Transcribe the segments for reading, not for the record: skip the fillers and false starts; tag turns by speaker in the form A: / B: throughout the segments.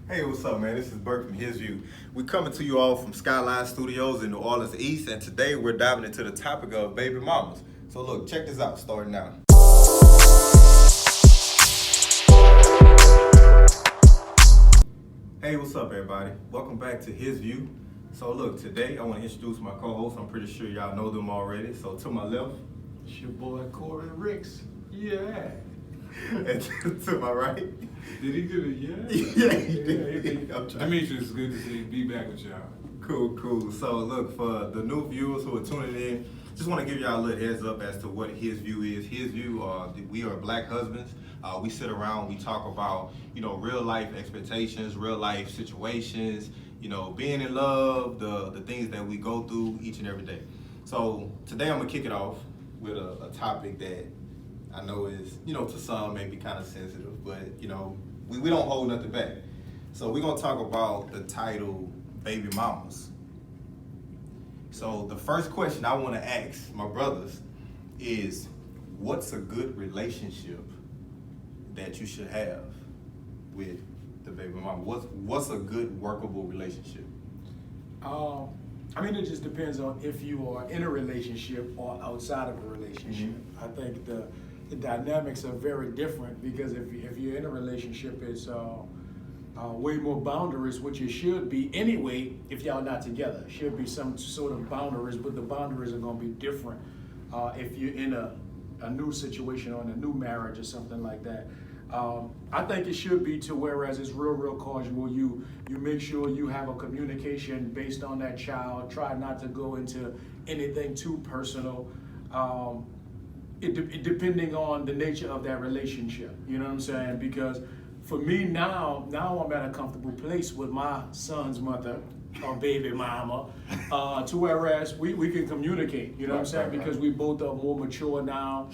A: Hey, what's up, man? This is Burke from His View. We're coming to you all from Skyline Studios in New Orleans East, and today we're diving into the topic of baby mamas. So look, check this out, starting now. Hey, what's up, everybody? Welcome back to His View. So look, today I want to introduce my co-host. I'm pretty sure y'all know them already. So to my left,
B: It's your boy Corey Ricks. Yeah.
A: and to my right.
B: Did he get a yeah?
A: Yeah, he did. I'm trying.
B: Demetrius, it's good to be back with y'all.
A: Cool. So look, for the new viewers who are tuning in, just want to give y'all a little heads up as to what His View is. His View, we are black husbands. We sit around, we talk about, real life expectations, real life situations, being in love, the things that we go through each and every day. So today I'm gonna kick it off with a topic that I know is, to some may be kind of sensitive, but we don't hold nothing back. So we're gonna talk about the title Baby Mamas. So the first question I want to ask my brothers is, what's a good relationship that you should have with the baby mama? What's a good workable relationship?
C: It just depends on if you are in a relationship or outside of a relationship. I think the dynamics are very different because if you're in a relationship, it's way more boundaries, which it should be anyway if y'all not together. Should be some sort of boundaries, but the boundaries are going to be different if you're in a new situation or in a new marriage or something like that. I think it should be to whereas it's real casual. You make sure you have a communication based on that child. Try not to go into anything too personal. Depending on the nature of that relationship, you know what I'm saying? Because for me now I'm at a comfortable place with my son's mother or baby mama, to whereas we can communicate, you know what I'm saying? Because we both are more mature now.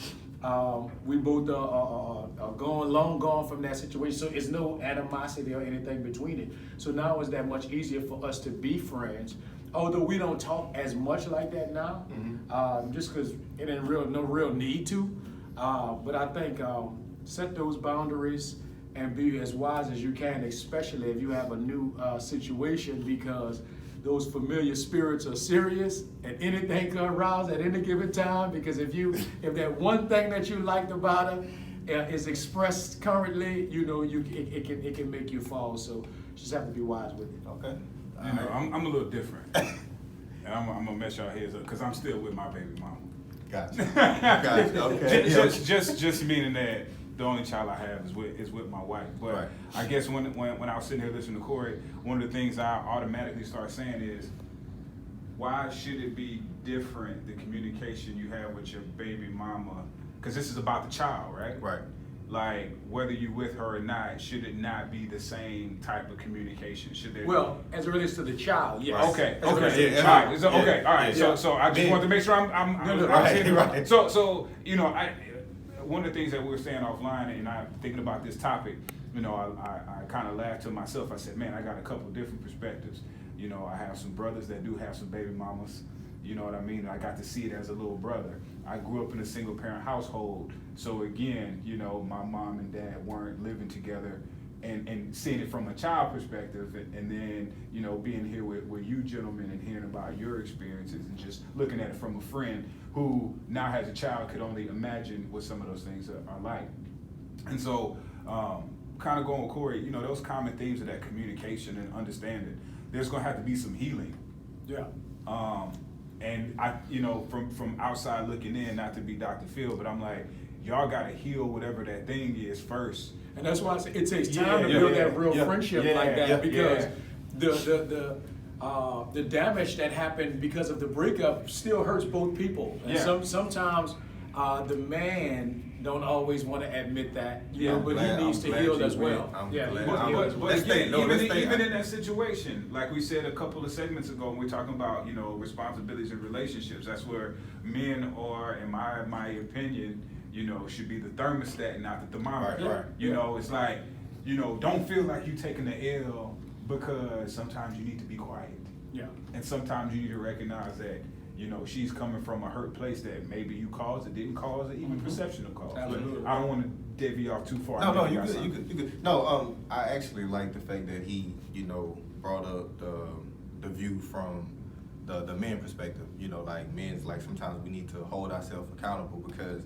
C: We both are long gone from that situation, so it's no animosity or anything between it. So now it's that much easier for us to be friends. Although we don't talk as much like that now, just because it ain't no real need to. But I think set those boundaries and be as wise as you can, especially if you have a new situation, because those familiar spirits are serious and anything can arouse at any given time. Because if that one thing that you liked about her is expressed currently, it can make you fall. So just have to be wise with it.
A: Okay.
B: I'm a little different. And I'm gonna mess y'all heads up because I'm still with my baby mama.
A: Gotcha. Okay.
B: Just meaning that the only child I have is with my wife. But
A: Right.
B: I guess when I was sitting here listening to Corey, one of the things I automatically start saying is, why should it be different, the communication you have with your baby mama? Because this is about the child, right?
A: Right.
B: Like, whether you're with her or not, should it not be the same type of communication? Should there
C: Well, as it relates to the child, yes.
B: Okay.
C: As it relates to the
A: Yeah,
C: child.
B: Okay. All right.
A: Yeah.
B: So I just wanted to make sure I'm
A: Right.
B: So one of the things that we were saying offline, and I'm thinking about this topic, I kind of laughed to myself. I said, man, I got a couple different perspectives. I have some brothers that do have some baby mamas. You know what I mean? I got to see it as a little brother. I grew up in a single parent household. So again, my mom and dad weren't living together, and seeing it from a child perspective, and then, being here with you gentlemen and hearing about your experiences and just looking at it from a friend who now has a child, could only imagine what some of those things are like. And so, kind of going with Corey, those common themes of that communication and understanding, there's gonna have to be some healing.
C: Yeah.
B: And I, from outside looking in, not to be Dr. Phil, but I'm like, y'all gotta heal whatever that thing is first.
C: And that's why I say it takes time to build that real friendship like that, because the damage that happened because of the breakup still hurts both people. And sometimes the man don't always want to admit that, but he needs to heal as well.
B: But again, even in that situation, like we said a couple of segments ago, when we're talking about responsibilities in relationships, that's where men are, in my opinion, should be the thermostat, not the thermometer.
A: Right.
B: It's like, don't feel like you're taking the L, because sometimes you need to be quiet.
C: Yeah.
B: And sometimes you need to recognize that, you know, she's coming from a hurt place that maybe you caused, it didn't cause, or even perception of cause.
C: Absolutely.
B: I don't want to divvy off too far.
A: No,
B: Maybe
A: you
B: got
A: good,
B: something.
A: you good. No, I actually like the fact that he, you know, brought up the view from the men perspective. You know, like men's like sometimes we need to hold ourselves accountable because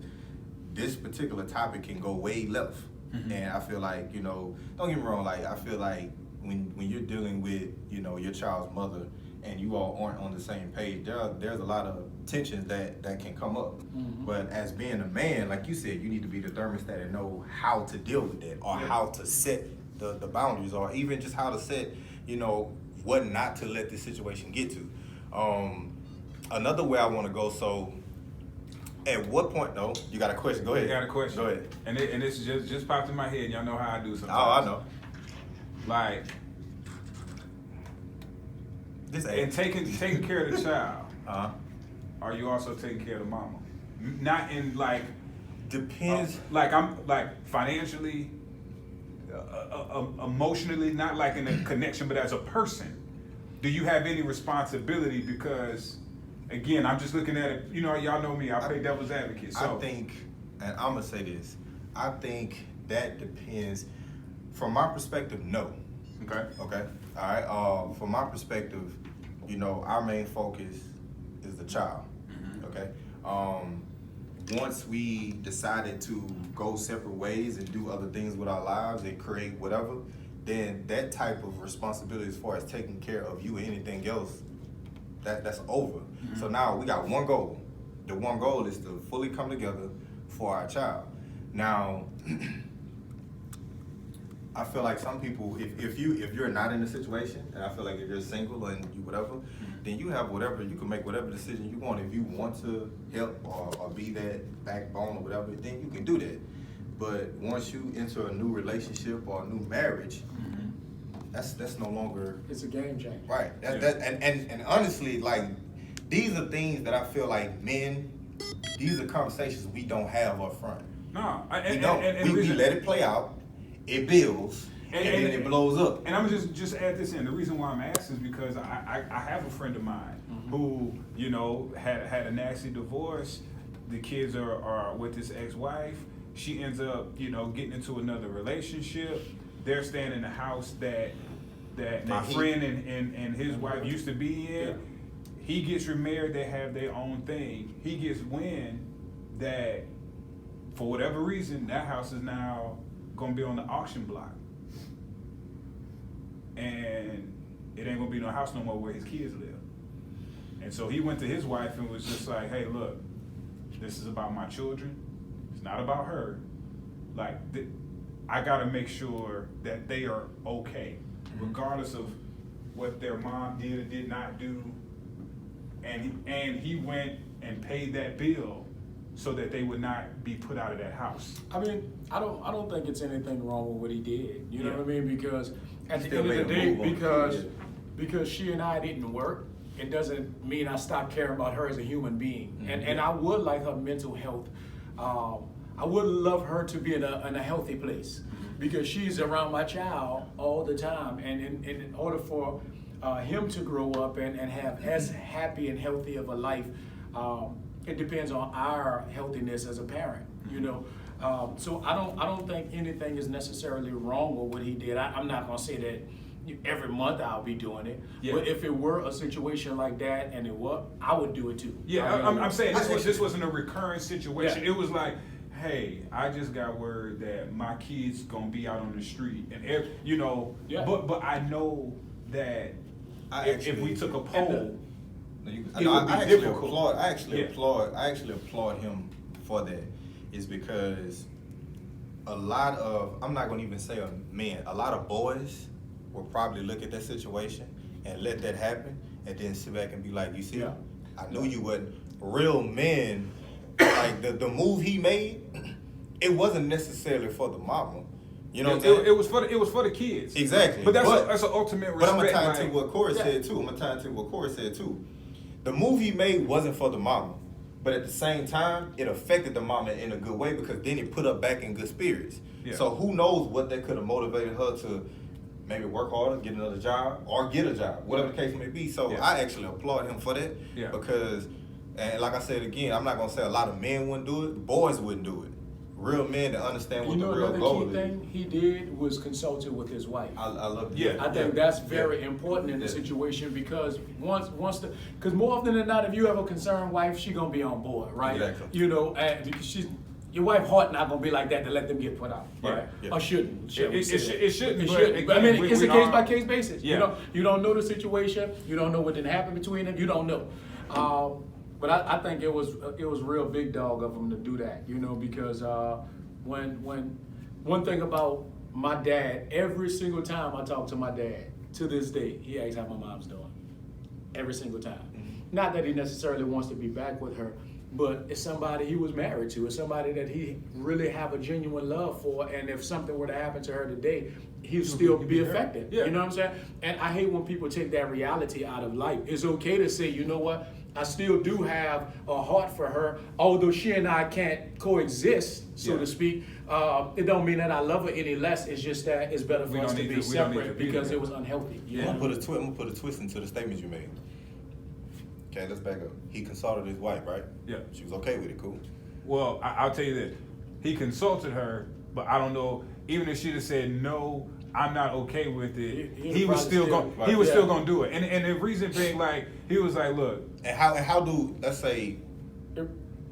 A: this particular topic can go way left.
B: Mhm.
A: And I feel like, you know, don't get me wrong, like I feel like when you're dealing with, you know, your child's mother and you all aren't on the same page, there's a lot of tensions that can come up.
C: Mhm.
A: But as being a man, like you said, you need to be the thermostat and know how to deal with that, or
B: Yeah.
A: how to set the boundaries, or even just how to set, you know, what not to let this situation get to. Another way I want to go, so at what point, no, you got a question, go ahead.
B: I got a question.
A: Go ahead.
B: And this just popped in my head. Y'all know how I do sometimes.
A: Oh, I know.
B: Like,
A: This
B: and taking care of the child,
A: uh
B: are you also taking care of the mama? Not in like,
A: depends.
B: like I'm like financially, emotionally, not like in a connection, but as a person, do you have any responsibility? Because again, I'm just looking at it. You know, y'all know me. I play devil's advocate. So
A: I think, and I'm gonna say this, I think that depends. From my perspective, no.
B: okay.
A: Okay. All right. From my perspective, you know, our main focus is the child.
B: Mhm.
A: Okay. Once we decided to go separate ways and do other things with our lives and create whatever, then that type of responsibility as far as taking care of you and anything else, that's over.
B: Mhm.
A: So now we got one goal. The one goal is to fully come together for our child. Now, I feel like some people, if you're not in a situation, and I feel like if you're single and you whatever, then you have whatever, you can make whatever decision you want. If you want to help or be that backbone or whatever, then you can do that. But once you enter a new relationship or a new marriage,
B: Mhm.
A: that's no longer
C: It's a game changer.
A: right.
B: Yeah.
A: And honestly, like these are things that I feel like men, these are conversations we don't have up front.
B: No,
A: We don't.
B: and the
A: We
B: reason-
A: let it play out. It builds, and then it blows up.
B: And I'm just add this in. The reason why I'm asking is because I have a friend of mine who, you know, had a nasty divorce. The kids are with his ex-wife. She ends up, you know, getting into another relationship. They're staying in the house that my
A: That he-
B: friend and his wife used to be in.
C: Yeah.
B: He gets remarried. They have their own thing. He gets wind that for whatever reason that house is now gonna be on the auction block, and it ain't gonna be no house no more where his kids live. And so he went to his wife and was just like, "Hey, look, this is about my children. It's not about her. Like, I gotta make sure that they are okay, regardless of what their mom did or did not do." And he went and paid that bill so that they would not be put out of that house.
C: I mean, I don't think it's anything wrong with what he did. You know
B: Yeah.
C: what I mean? Because at the
A: Still
C: end of the
A: made a
C: day,
A: move on the
C: because
A: kid.
C: because she and I didn't work, it doesn't mean I stopped caring about her as a human being. And I would like her mental health. I would love her to be in a healthy place because she's around my child all the time. And in order for him to grow up and have as happy and healthy of a life, it depends on our healthiness as a parent, you know. So I don't think anything is necessarily wrong with what he did. I'm not gonna say that every month I'll be doing it,
B: Yeah.
C: but if it were a situation like that and it was, I would do it too.
B: Yeah,
C: I really
B: I'm
C: would.
B: saying this wasn't a recurring situation.
C: Yeah.
B: It was like, hey, I just got word that my kid's gonna be out on the street, and you know,
C: Yeah.
B: but I know that if we took a poll,
A: No, you-
B: It
A: no,
B: would be
A: I actually
B: difficult.
A: applaud. I
B: Yeah.
A: actually applaud him for that. Is because a lot of, I'm not gonna even say a man, a lot of boys will probably look at that situation and let that happen, and then sit back and be like, you see,
C: Yeah.
A: I knew you would. Real men, like the move he made, it wasn't necessarily for the mama. You know what I'm saying?
B: it was for the kids.
A: Exactly.
B: But that's an ultimate respect.
A: But I'm gonna tie
B: like-
A: into what Corey
C: Yeah.
A: said too. I'm gonna tie into what Corey said too. The move he made wasn't for the mama, but at the same time, it affected the mama in a good way because then it put her back in good spirits.
B: Yeah.
A: So who knows what that could have motivated her to maybe work harder, get a job, or get a job, whatever the case may be. So
B: Yeah.
A: I actually applaud him for that
B: Yeah.
A: because And like I said again, I'm not gonna say a lot of men wouldn't do it. Boys wouldn't do it. Real men that understand what
C: You know,
A: the real
C: another
A: goal
C: key
A: is.
C: thing he did was consulted with his wife.
A: I love
B: Yeah.
C: I think that's very important in the
A: Yeah.
C: situation because because more often than not, if you have a concerned wife, she gonna be on board, right?
A: Exactly.
C: You know, and because your wife heart not gonna be like that to let them get put out, right?
A: Yeah.
C: Or shouldn't. shall we
B: It
C: say
B: shouldn't,
C: It
B: but
C: shouldn't. But I
B: again,
C: mean,
B: we-
C: it's
B: we
C: a
B: are-
C: case by case basis.
B: Yeah.
C: You don't know the situation. You don't know what didn't happen between them. You don't know. But I think it was real big dog of him to do that, you know, because when one thing about my dad, every single time I talk to my dad, to this day, he asks how my mom's doing. Every single time. Not that he necessarily wants to be back with her, but it's somebody he was married to. It's somebody that he really have a genuine love for. And if something were to happen to her today, he'd still be affected.
B: Yeah.
C: You know what I'm saying? And I hate when people take that reality out of life. It's okay to say, you know what? I still do have a heart for her, although she and I can't coexist, so
B: Yeah.
C: to speak. It don't mean that I love her any less. It's just that it's better
B: We
C: for us
B: don't
C: to
B: need
C: be
B: to- we don't need to
C: separate
B: be
C: because
B: there.
C: it was unhealthy. You
A: I'm
C: know?
A: gonna put a twist into the statements you made. Okay, let's back up. He consulted his wife, right?
B: Yeah.
A: She was okay with it, cool.
B: Well, I'll tell you this. He consulted her, but I don't know. Even if she'd have said no, I'm not okay with it.
C: He'd
B: He was
C: probably
B: still
C: still-
B: going. He was
C: yeah.
B: still going to do it. And the reason being, like, he was like, look,
A: And how do, let's say,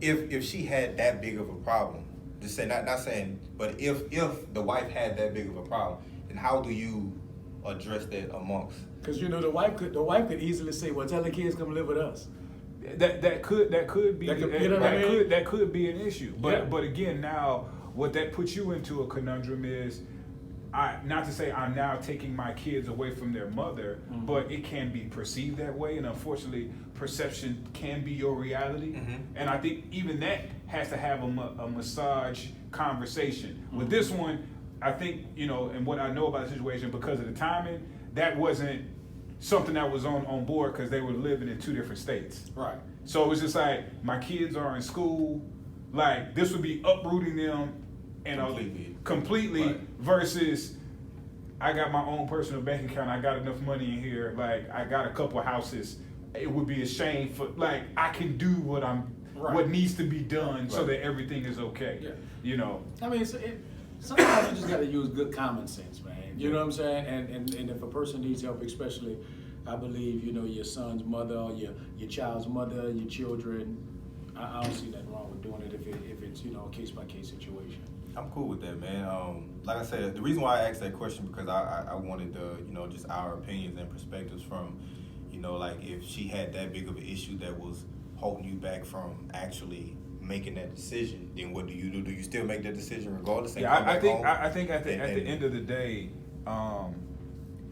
A: if she had that big of a problem, just say not saying, but if the wife had that big of a problem, then how do you address that amongst?
C: Because you know the wife could easily say, "Well, tell the kids come live with us."
B: that could be
C: That could- you know what I mean?
B: that could be an issue. But
C: Yeah.
B: but again, now what that puts you into a conundrum is, not to say I'm now taking my kids away from their mother,
C: Mm-hmm.
B: but it can be perceived that way, and unfortunately, perception can be your reality.
A: Mhm.
B: And I think even that has to have a massage conversation. With
C: Mm-hmm.
B: this one, I think, you know, and what I know about the situation, because of the timing, that wasn't something that was on board because they were living in two different states.
C: Right.
B: So it was just like, my kids are in school, like this would be uprooting them and completely
A: Right.
B: versus I got my own personal bank account, I got enough money in here, like I got a couple of houses. It would be a shame for, like, I can do what
C: Right.
B: what needs to be done so
A: Right.
B: that everything is okay.
C: Yeah.
B: You know.
C: I mean, sometimes you just got to use good common sense, man. You know what I'm saying? And if a person needs help, especially, I believe, you know, your son's mother or your child's mother, your children, I don't see nothing wrong with doing it if it's, you know, a case-by-case situation.
A: I'm cool with that, man. Like I said, the reason why I asked that question because I wanted you know, just our opinions and perspectives from, you know, like if she had that big of an issue that was holding you back from actually making that decision, then what do you do? Do you still make that decision regardless? And
B: Yeah,
A: come
B: I
A: back
B: think
A: home?
B: I think at the
A: And-
B: end of the day,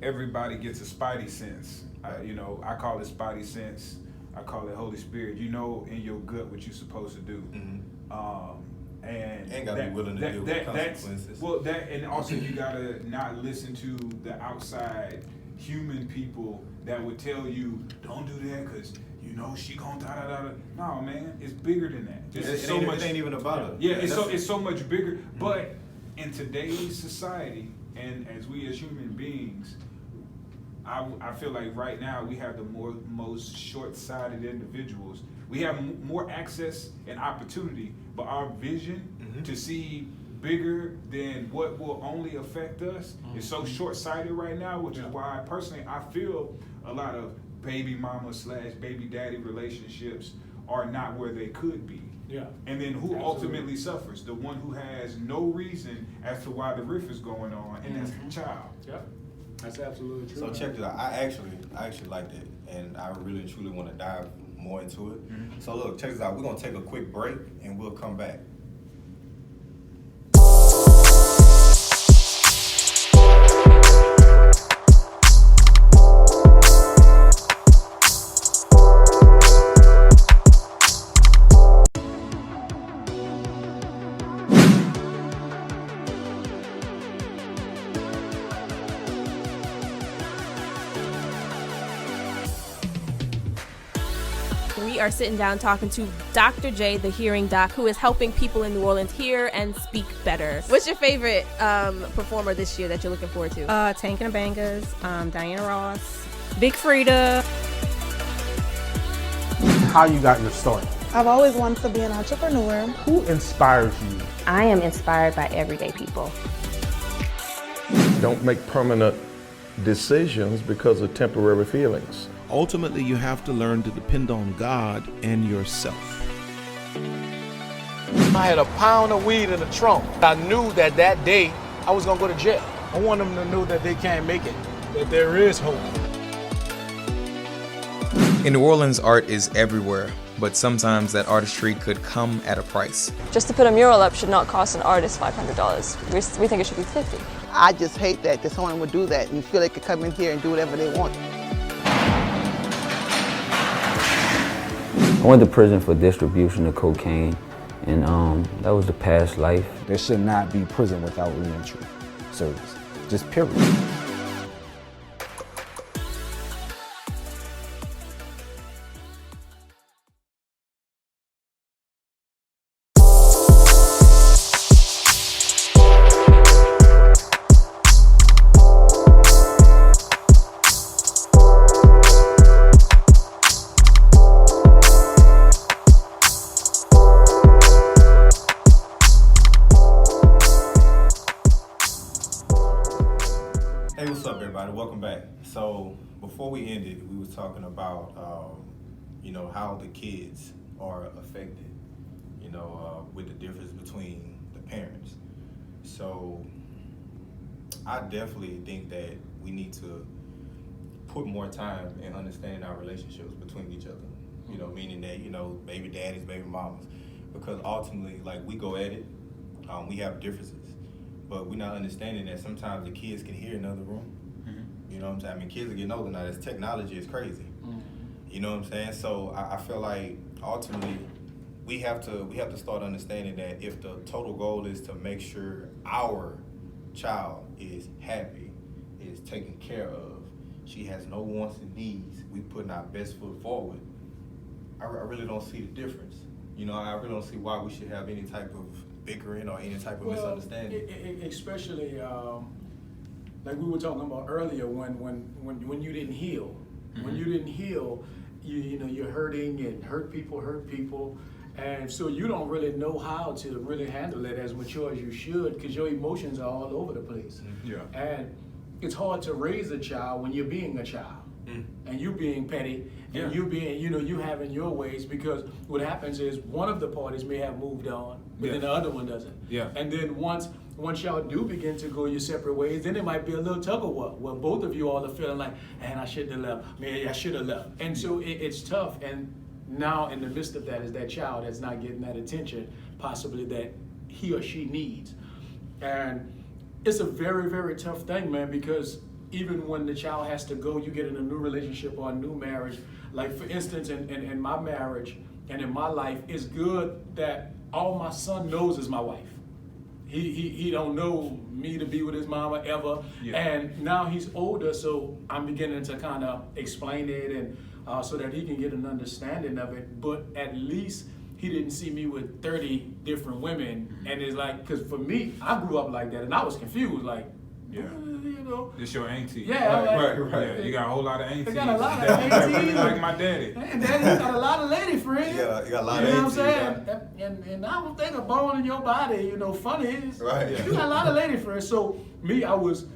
B: everybody gets a spidey sense. You know, I call it spidey sense. I call it Holy Spirit. You know in your gut what you're supposed to do.
A: Mhm.
B: And
A: gotta be willing to deal with consequences.
B: Well, that, and also you gotta not listen to the outside human people that would tell you don't do that because you know she gonna da da da. No, man, it's bigger than that. This is
A: It ain't even about her.
B: Yeah, it's
A: that's-
B: so much bigger. But in today's society, and as we as human beings, I feel like right now we have the most short-sighted individuals. We have more access and opportunity, but our vision
A: Mhm.
B: to see bigger than what will only affect us is so short-sighted right now, which is why personally I feel a lot of baby mama / baby daddy relationships are not where they could be.
C: Yeah.
B: And then who
C: Absolutely.
B: ultimately suffers? The one who has no reason as to why the rift is going on, and that's the child.
C: Yep. That's absolutely true.
A: So
C: man.
A: check this out. I actually like that, and I really and truly want to dive more into it.
B: Mhm.
A: So look, check this out. We're gonna take a quick break, and we'll come back.
D: We are sitting down talking to Dr. J, the hearing doc, who is helping people in New Orleans hear and speak better. What's your favorite performer this year that you're looking forward to?
E: Tank and the Bangers, Diana Ross, Big Frida. how you got your start.
F: I've always wanted to be an entrepreneur.
E: Who inspires you?
G: I am inspired by everyday people.
H: Don't make permanent decisions because of temporary feelings.
I: Ultimately, you have to learn to depend on God and yourself.
C: I had a pound of weed in the trunk. I knew that that day I was gonna go to jail. I want them to know that they can't make it, that there is hope.
J: In New Orleans, art is everywhere, but sometimes that artistry could come at a price.
K: Just to put a mural up should not cost an artist $500. We think it should be $50.
L: I just hate that someone would do that and feel they could come in here and do whatever they want.
M: I went to prison for distribution of cocaine, and that was the past life.
N: There should not be prison without reentry service, just period.
A: Hey, what's up, everybody? Welcome back. So before we ended, we was talking about how the kids are affected, with the difference between the parents. So I definitely think that we need to put more time in understanding our relationships between each other. Meaning that baby daddies, baby mamas, because ultimately, like, we go at it, we have differences. But we're not understanding that sometimes the kids can hear in another room. You know what I'm saying? I mean, kids are getting older now. This technology is crazy. You know what I'm saying? So I feel like ultimately we have to start understanding that if the total goal is to make sure our child is happy, is taken care of, she has no wants and needs, we putting our best foot forward, I really don't see the difference. I really don't see why we should have any type of bickering or any type of misunderstanding.
C: Especially like we were talking about earlier, when you didn't heal. When you didn't heal, you're hurting and hurt people, and so you don't really know how to really handle it as mature as you should, because your emotions are all over the place.
B: Yeah.
C: And it's hard to raise a child when you're being a child. And you being petty, and you being, you having your ways, because what happens is one of the parties may have moved on, but then the other one doesn't.
B: Yeah.
C: And then once y'all do begin to go your separate ways, then it might be a little tug of war, where both of you all are feeling like, man, I shouldn't have left, man, I should have left. And so it's tough, and now in the midst of that is that child that's not getting that attention, possibly that he or she needs. And it's a very, very tough thing, man, because even when the child has to go, you get in a new relationship or a new marriage. Like, for instance, in my marriage and in my life, it's good that all my son knows is my wife. He don't know me to be with his mama ever. Yeah. And now he's older, so I'm beginning to kind of explain it, and so that he can get an understanding of it. But at least he didn't see me with 30 different women. And it's like, because for me, I grew up like that, and I was confused, like,
B: This your auntie.
C: Yeah,
B: right.
C: Yeah,
B: you got a whole lot of aunties.
C: I got a lot of aunties.
B: Really like my daddy.
C: And daddy's got a lot of lady friends.
A: You got a lot of
C: aunties. You know what I'm
A: saying?
C: saying? And I don't think a bone in your body, funny is.
A: Right.
C: You got a lot of lady friends. So me, I was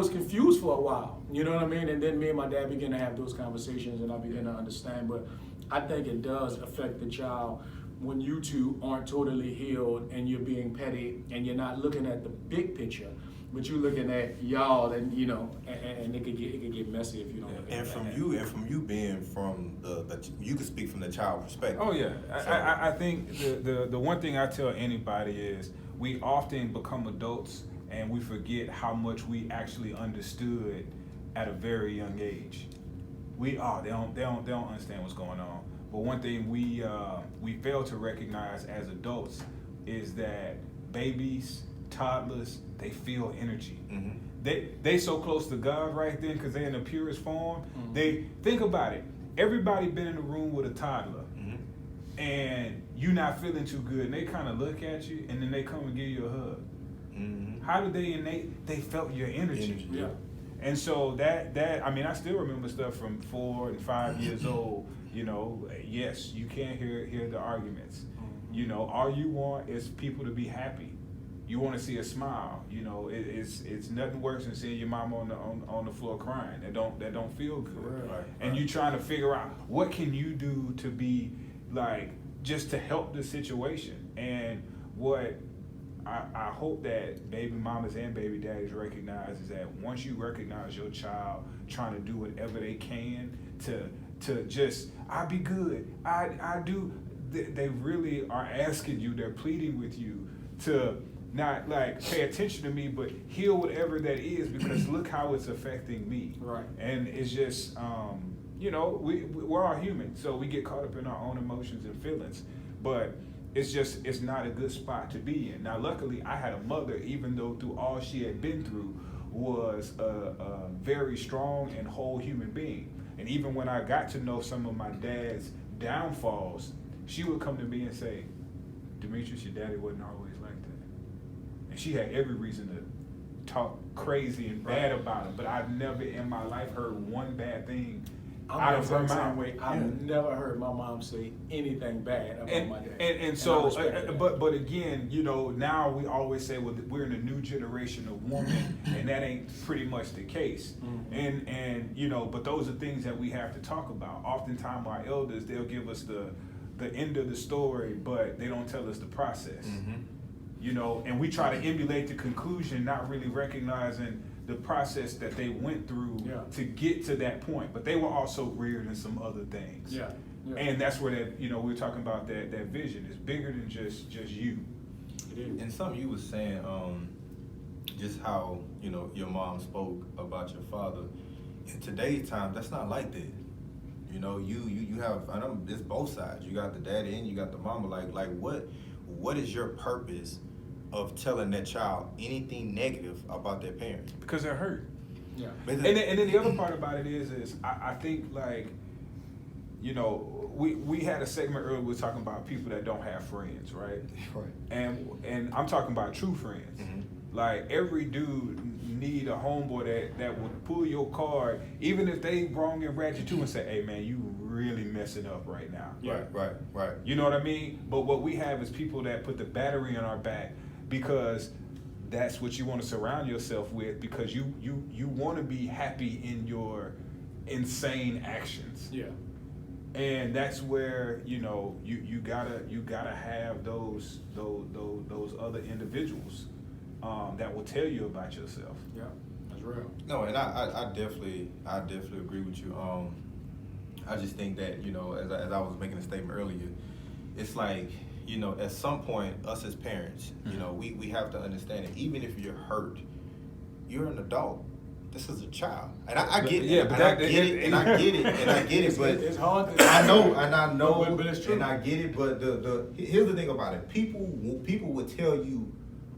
C: confused for a while. You know what I mean? And then me and my dad began to have those conversations, and I began to understand. But I think it does affect the child when you two aren't totally healed, and you're being petty, and you're not looking at the big picture. But you're looking at y'all, and and it could get messy if you don't.
A: And from you being from you can speak from the child perspective.
B: Oh yeah, so, I think the one thing I tell anybody is we often become adults and we forget how much we actually understood at a very young age. They don't understand what's going on. But one thing we fail to recognize as adults is that babies, toddlers, they feel energy. They so close to God right then because they're in the purest form. They think about it. Everybody been in a room with a toddler, and you not feeling too good, and they kind of look at you, and then they come and give you a hug. How did they felt your energy?
C: Yeah.
B: And so that I mean, I still remember stuff from 4 and 5 years old. You know, yes, you can't hear the arguments. You know, all you want is people to be happy. You want to see a smile. You know, it's nothing worse than seeing your mama on the floor crying. That don't feel good.
C: Right.
B: And you trying to figure out what can you do to be like just to help the situation. And what I hope that baby mamas and baby daddies recognize is that once you recognize your child trying to do whatever they can to just, I be good, I do, they really are asking you, they're pleading with you to not like pay attention to me, but heal whatever that is, because look how it's affecting me.
C: Right.
B: And it's just, you know, we're all human, so we get caught up in our own emotions and feelings, but it's not a good spot to be in. Now, luckily, I had a mother, even though through all she had been through, was a very strong and whole human being. And even when I got to know some of my dad's downfalls, she would come to me and say, Demetrius, your daddy wasn't always like that. And she had every reason to talk crazy and bad about him, but I've never in my life heard one bad thing out of her mouth.
C: I've never heard my mom say anything bad about my dad.
B: And so, but again, you know, now we always say, well, we're in a new generation of women, and that ain't pretty much the case. And you know, but those are things that we have to talk about. Oftentimes, our elders, they'll give us the end of the story, but they don't tell us the process. You know, and we try to emulate the conclusion, not really recognizing the process that they went through to get to that point. But they were also reared in some other things.
C: Yeah.
B: And that's where that, you know, we're talking about that vision. It's bigger than just you.
A: And something you was saying, just how, you know, your mom spoke about your father. In today's time, that's not like that. You know, you have, I know it's both sides. You got the daddy and you got the mama. Like what is your purpose of telling that child anything negative about their parents?
B: Because they're hurt.
C: Yeah.
B: And then the other part about it is I think, like, you know, we had a segment earlier, we were talking about people that don't have friends, right?
A: Right.
B: And I'm talking about true friends. Like, every dude need a homeboy that will pull your card, even if they wrong and ratchet too, and say, hey man, you really messing up right now.
A: Right.
B: You know what I mean? But what we have is people that put the battery on our back, because that's what you want to surround yourself with, because you want to be happy in your insane actions.
C: Yeah.
B: And that's where, you know, you gotta have those other individuals that will tell you about yourself.
C: Yeah, that's real.
A: No, and I definitely agree with you. I just think that, you know, as I was making a statement earlier, it's like, you know, at some point, us as parents, you know, we have to understand that even if you're hurt, you're an adult. This is a child, and I get it. I get it. But
C: it's hard.
A: I know,
C: but it's true.
A: and I get it. But here's the thing about it: people will tell you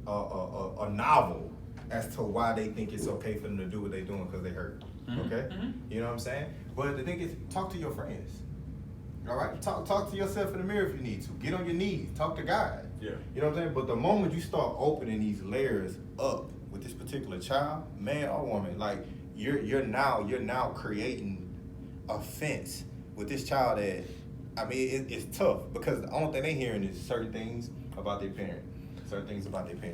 A: a novel as to why they think it's okay for them to do what they're doing because they hurt. Okay, you know what I'm saying? But the thing is, talk to your friends. All right, talk to yourself in the mirror if you need to. Get on your knees, talk to God.
B: Yeah.
A: You know what I'm saying? But the moment you start opening these layers up with this particular child, man or woman, like you're now creating a fence with this child that, I mean, it's tough, because the only thing they're hearing is certain things about their parent.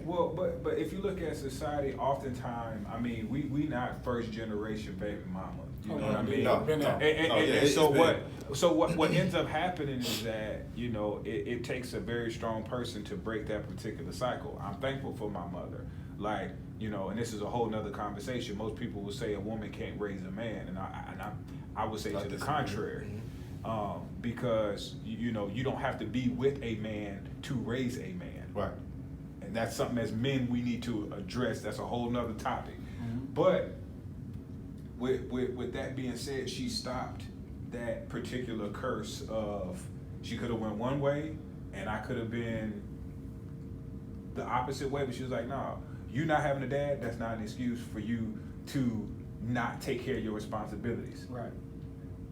A: Well,
B: but if you look at society, oftentimes, I mean, we not first generation baby mama. You know what I mean?
A: No.
B: So what ends up happening is that, you know, it takes a very strong person to break that particular cycle. I'm thankful for my mother. Like, you know, and this is a whole nother conversation. Most people will say a woman can't raise a man, and I would say to the contrary. Because, you know, you don't have to be with a man to raise a man.
A: Right.
B: And that's something as men we need to address. That's a whole nother topic. But with that being said, she stopped that particular curse of, she could have went one way and I could have been the opposite way, but she was like, no, you not having a dad, that's not an excuse for you to not take care of your responsibilities.
C: Right.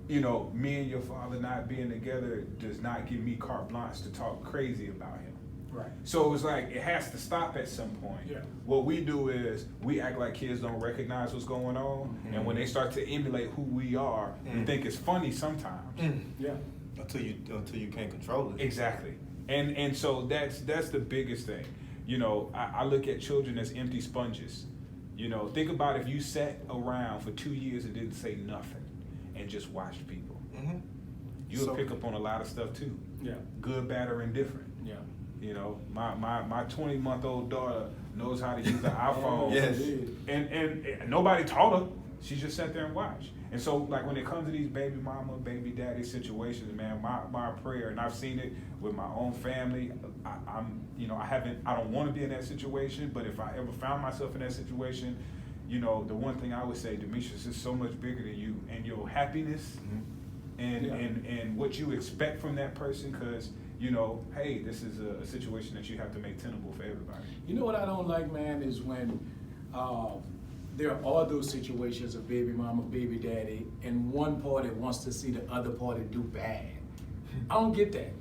B: You know, me and your father not being together does not give me carte blanche to talk crazy about him.
C: Right.
B: So it's like, it has to stop at some point.
C: Yeah.
B: What we do is, we act like kids don't recognize what's going on, and when they start to emulate who we are, we think it's funny sometimes.
C: Yeah.
A: Until you can't control it.
B: Exactly. And so that's the biggest thing. You know, I look at children as empty sponges. You know, think about if you sat around for 2 years and didn't say nothing and just watched people. You'll pick up on a lot of stuff too.
C: Yeah.
B: Good, bad, or indifferent.
C: Yeah.
B: You know, my 20-month-old daughter knows how to use the iPhone.
A: Yes.
B: And nobody taught her. She just sat there and watched. And so, like, when it comes to these baby mama, baby daddy situations, man, my prayer, and I've seen it with my own family. I don't want to be in that situation, but if I ever found myself in that situation, you know, the one thing I would say, Demetrius, is so much bigger than you and your happiness and what you expect from that person, because, you know, hey, this is a situation that you have to make tenable for everybody.
C: You know what I don't like, man, is when there are those situations of baby mama, baby daddy, and one party wants to see the other party do bad. I don't get that.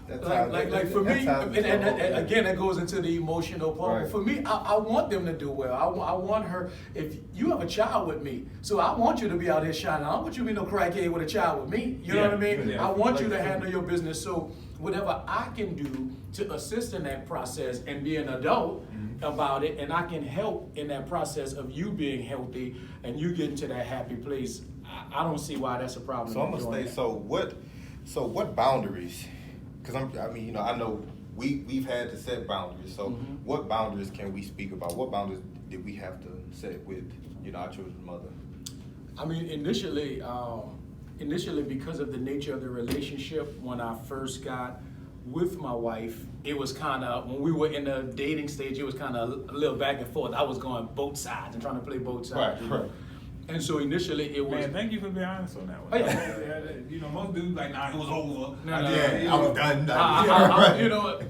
C: Like for me, and again, that goes into the emotional part.
A: Right.
C: For me, I want them to do well. I want her. If you have a child with me, so I want you to be out here shining. I don't want you to be no crackhead with a child with me. You know what I mean?
B: Yeah.
C: I want you to handle your business. So whatever I can do to assist in that process and be an adult about it, and I can help in that process of you being healthy and you getting to that happy place, I don't see why that's a problem.
A: So I'm gonna stay. So what boundaries? Because I know we've had to set boundaries. So what boundaries can we speak about? What boundaries did we have to set with, you know, our children's mother?
C: I mean, initially, because of the nature of the relationship, when I first got with my wife, it was kind of, when we were in the dating stage, it was kind of a little back and forth. I was going both sides and trying to play both sides.
A: Right.
C: And so initially it was.
B: Man, thank you for being honest on that one.
C: Oh, yeah.
B: You know, most dudes like, nah, it was over.
A: I was done.
C: You know,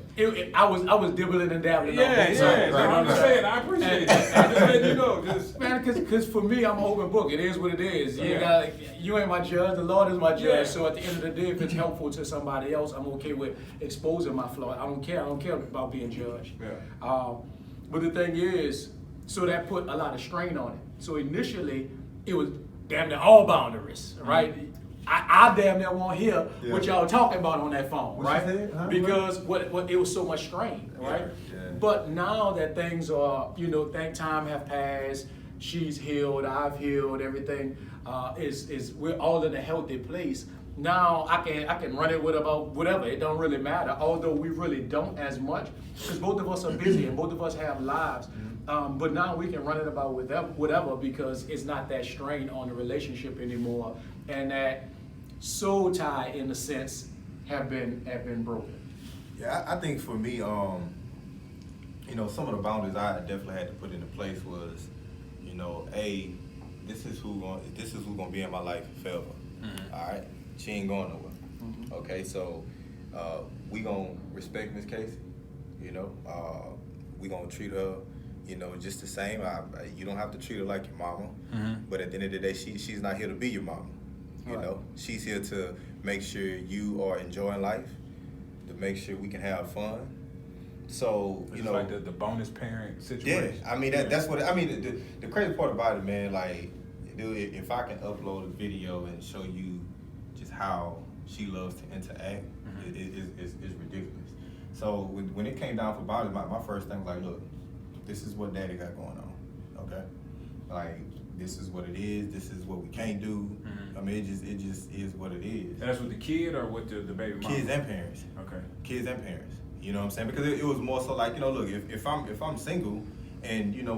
C: I was dibbling and dabbling on both sides.
B: I'm just saying, I appreciate that. I just let you know,
C: man, because for me, I'm an open book. It is what it is. You ain't my judge. The Lord is my judge. Yeah. So at the end of the day, if it's helpful to somebody else, I'm okay with exposing my flaw. I don't care about being judged.
B: Yeah.
C: But the thing is, so that put a lot of strain on it. So initially, it was damn near all boundaries, right? I damn near won't hear what y'all talking about on that phone, right? Because what it was so much strain, right? Yeah. But now that things are, you know, time have passed, she's healed, I've healed, everything is we're all in a healthy place. Now I can run it with about whatever. It don't really matter. Although we really don't as much, because both of us are busy and both of us have lives. But now we can run it about whatever because it's not that strain on the relationship anymore, and that soul tie, in a sense, have been broken.
A: Yeah, I think for me, you know, some of the boundaries I definitely had to put into place was, you know, this is who gonna be in my life forever. All right, she ain't going nowhere. Okay, so we gonna respect Miss Casey. You know, we gonna treat her, you know, just the same. You don't have to treat her like your mama, but at the end of the day, she's not here to be your mama. You know, she's here to make sure you are enjoying life, to make sure we can have fun. So, you know,
B: like the bonus parent situation.
A: Yeah, I mean that's what I mean. The crazy part about it, man, like, dude, if I can upload a video and show you just how she loves to interact, it's ridiculous. So when it came down for boundaries, my first thing was like, look, this is what daddy got going on, okay? Like, this is what it is. This is what we can't do. I mean, it just is what it is.
B: And that's with the kid or with the baby mom?
A: Kids and parents.
B: Okay.
A: Kids and parents. You know what I'm saying? Because it was more so like, you know, look, if I'm single and, you know,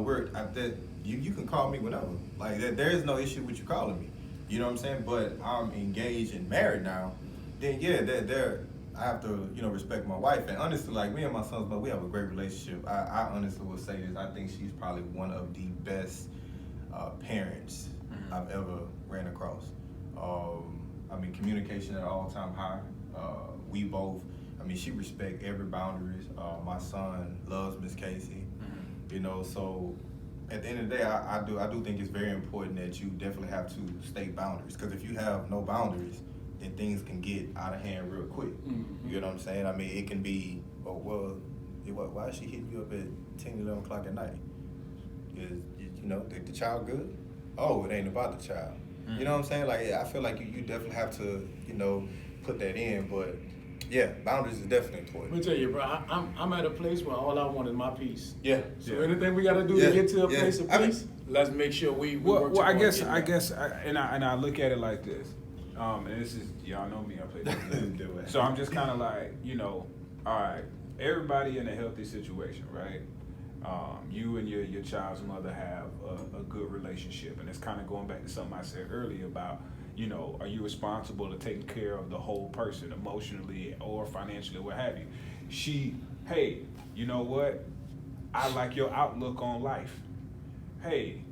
A: you can call me whenever. Like, there is no issue with you calling me. You know what I'm saying? But I'm engaged and married now. Then I have to, you know, respect my wife. And honestly, like, me and my son's mother, we have a great relationship. I honestly will say this. I think she's probably one of the best parents I've ever ran across. I mean, communication at all-time high. We both, I mean, she respects every boundaries. My son loves Miss Casey. You know, so at the end of the day, I do think it's very important that you definitely have to state boundaries. Because if you have no boundaries, then things can get out of hand real quick. You know what I'm saying? I mean, it can be, oh, well, why is she hitting you up at 10, 11 o'clock at night? Is, you know, the child good? Oh, it ain't about the child. You know what I'm saying? Like, I feel like you definitely have to, you know, put that in. But yeah, boundaries is definitely important.
C: Let me tell you, bro, I'm at a place where all I want is my peace.
A: Yeah.
C: So anything we got to do to get to a place of peace, let's make sure we work
B: Well, I
C: towards
B: guess,
C: getting there.
B: and I look at it like this. And this is, y'all know me, I play this. So I'm just kind of like, you know, all right, everybody in a healthy situation, right? You and your child's mother have a good relationship, and it's kind of going back to something I said earlier about, you know, are you responsible to taking care of the whole person emotionally or financially, what have you? Hey, you know what? I like your outlook on life. Hey,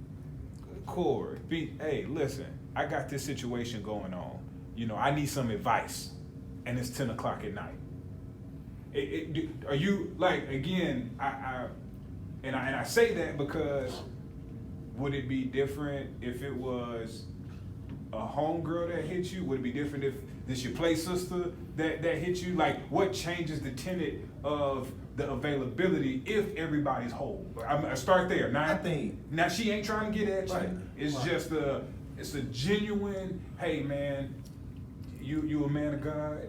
B: Corey, hey, listen, I got this situation going on. You know, I need some advice, and it's 10 o'clock at night. Are you, like, again, I say that because would it be different if it was a homegirl that hit you? Would it be different if this your play sister that hit you? Like, what changes the tenet of the availability if everybody's whole? I start there. Now she ain't trying to get at you.
A: Right.
B: It's just it's a genuine, hey man, you a man of God.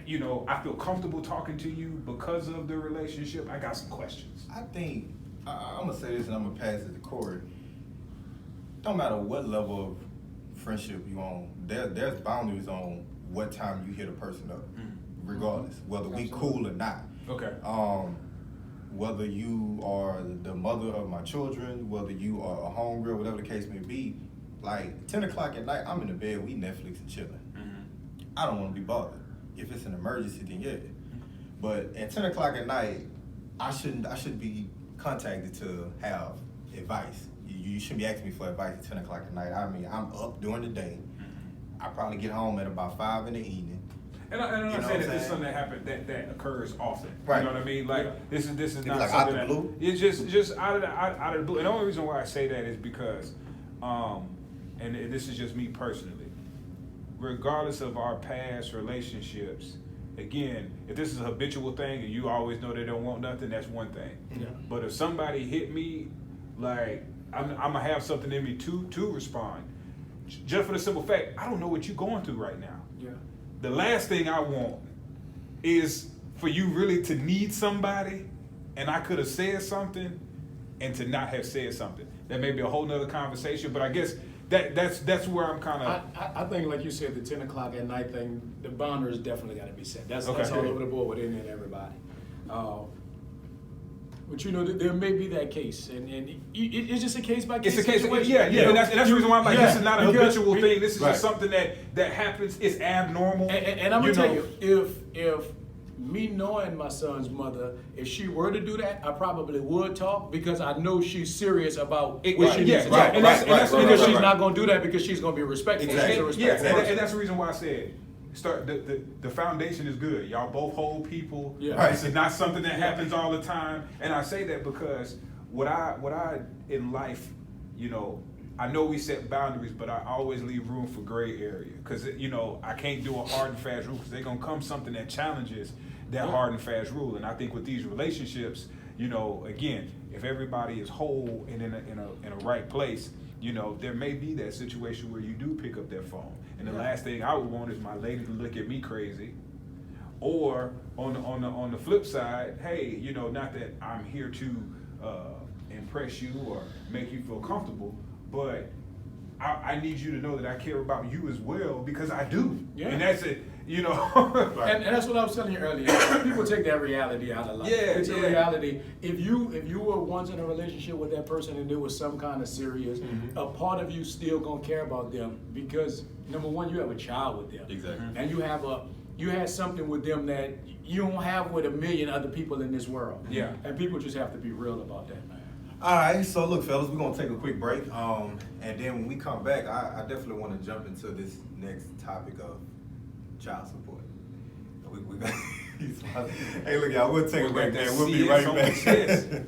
B: You know, I feel comfortable talking to you because of the relationship. I got some questions.
A: I think, I'm going to say this and I'm going to pass it to Corey. Don't matter what level of friendship you on, there's boundaries on what time you hit a person up, regardless, whether we cool or not.
B: Okay.
A: Whether you are the mother of my children, whether you are a homegirl, whatever the case may be, like 10 o'clock at night, I'm in the bed, we Netflix and chilling. I don't want to be bothered. If it's an emergency, then yeah. But at 10 o'clock at night, I shouldn't be contacted to have advice. You shouldn't be asking me for advice at 10 o'clock at night. I mean, I'm up during the day. I probably get home at about 5 in the evening.
B: And I'm not saying that this is something that happens that occurs often.
A: Right.
B: You know what I mean? Like this is not
A: like
B: something
A: out the blue?
B: It's just out of the blue. And the only reason why I say that is because, and this is just me personally. Regardless of our past relationships, again, if this is a habitual thing and you always know they don't want nothing, that's one thing.
C: Yeah.
B: But if somebody hit me, like I'm gonna have something in me to respond. Just for the simple fact, I don't know what you're going through right now.
C: Yeah.
B: The last thing I want is for you really to need somebody, and I could have said something, and to not have said something. That may be a whole nother conversation, but I guess that's where I'm kind of.
C: I think, like you said, the 10 o'clock at night thing, the boundaries definitely got to be set. That's all over the board with any and everybody. But you know, there may be that case, and it's just a case by case.
B: It's a case,
C: situation.
B: yeah, and that's the reason why I'm like, this is not a habitual thing. This is
C: right.
B: just something that happens. It's abnormal.
C: And I'm gonna tell you, if me knowing my son's mother, if she were to do that, I probably would talk because I know she's serious about what she needs to talk. And that's because she's not gonna do that because she's gonna be respectful.
B: Exactly. And that's the reason why I said. The foundation is good. Y'all both whole people.
C: Yeah.
B: Right. This is not something that happens all the time. And I say that because what I in life, you know, I know we set boundaries, but I always leave room for gray area because you know I can't do a hard and fast rule because they're gonna come something that challenges that hard and fast rule. And I think with these relationships, you know, again, if everybody is whole and in a right place, you know, there may be that situation where you do pick up that phone. And the last thing I would want is my lady to look at me crazy. Or on the flip side, hey, you know, not that I'm here to impress you or make you feel comfortable, but I need you to know that I care about you as well because I do. Yeah. And that's it, you know.
C: And that's what I was telling you earlier. People take that reality out of life. It's a reality. If you were once in a relationship with that person and there was some kind of serious, a part of you still gonna care about them because number one, you have a child with them.
A: Exactly.
C: And you had something with them that you don't have with a million other people in this world.
B: Yeah.
C: And people just have to be real about that, man.
A: All right, so look, fellas, we're gonna take a quick break, and then when we come back, I definitely want to jump into this next topic of child support. Hey, look, y'all, we'll take a break there. We'll be right back.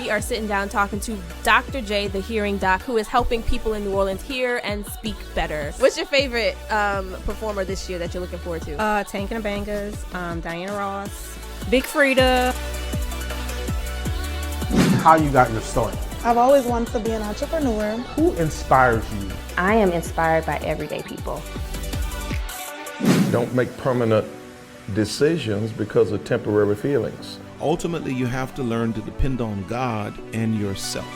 D: We are sitting down talking to Dr. J, the hearing doc, who is helping people in New Orleans hear and speak better. What's your favorite performer this year that you're looking forward to?
G: Tank and the Bangers, Diana Ross, Big Frida.
E: How you got your start?
F: I've always wanted to be an entrepreneur.
E: Who inspires you?
G: I am inspired by everyday people.
H: Don't make permanent decisions because of temporary feelings.
I: Ultimately, you have to learn to depend on God and yourself.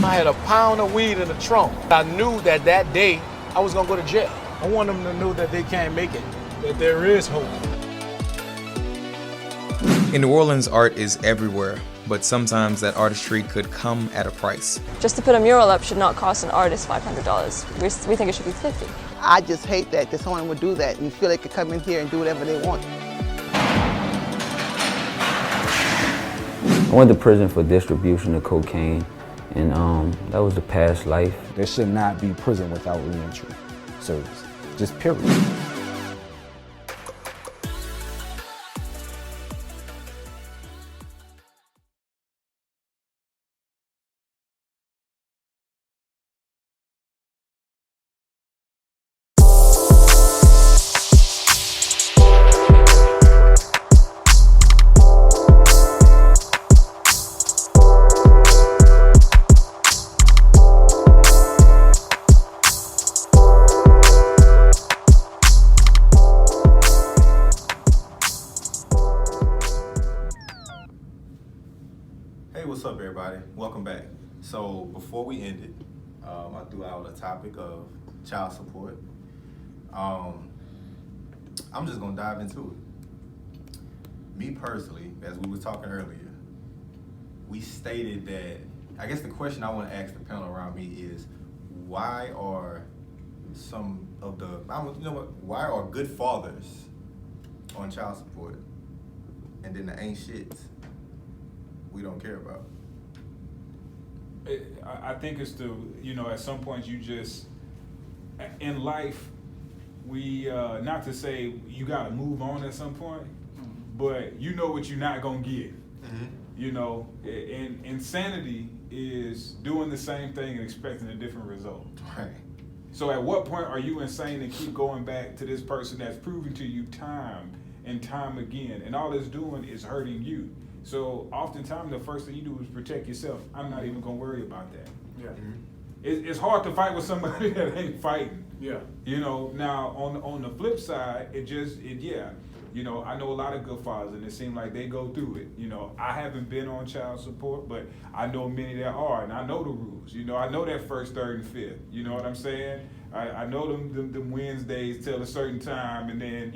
C: I had a pound of weed in the trunk. I knew that that day I was gonna go to jail. I want them to know that they can't make it, that there is hope.
J: In New Orleans, art is everywhere, but sometimes that artistry could come at a price.
K: Just to put a mural up should not cost an artist $500. We think it should be $50.
L: I just hate that someone would do that and feel they could come in here and do whatever they want.
M: I went to prison for distribution of cocaine, and that was a past life.
N: There should not be prison without reentry service, just period.
A: Hey, what's up, everybody? Welcome back. So before we ended, I threw out a topic of child support. I'm just gonna dive into it. Me personally, as we were talking earlier, we stated that, I guess the question I want to ask the panel around me is, why are some of the, why are good fathers on child support, and then the ain't shits we don't care about?
B: I think it's at some point you just, in life, we, not to say you gotta move on at some point, but you know what you're not gonna get. And insanity is doing the same thing and expecting a different result.
A: Right.
B: So at what point are you insane and keep going back to this person that's proving to you time and time again, and all it's doing is hurting you? So oftentimes the first thing you do is protect yourself. I'm not even gonna worry about that.
C: Yeah.
B: It's hard to fight with somebody that ain't fighting.
C: Yeah.
B: Now on the flip side, I know a lot of good fathers, and it seems like they go through it. I haven't been on child support, but I know many that are, and I know the rules. I know that first, third, and fifth. You know what I'm saying? I know them Wednesdays till a certain time, and then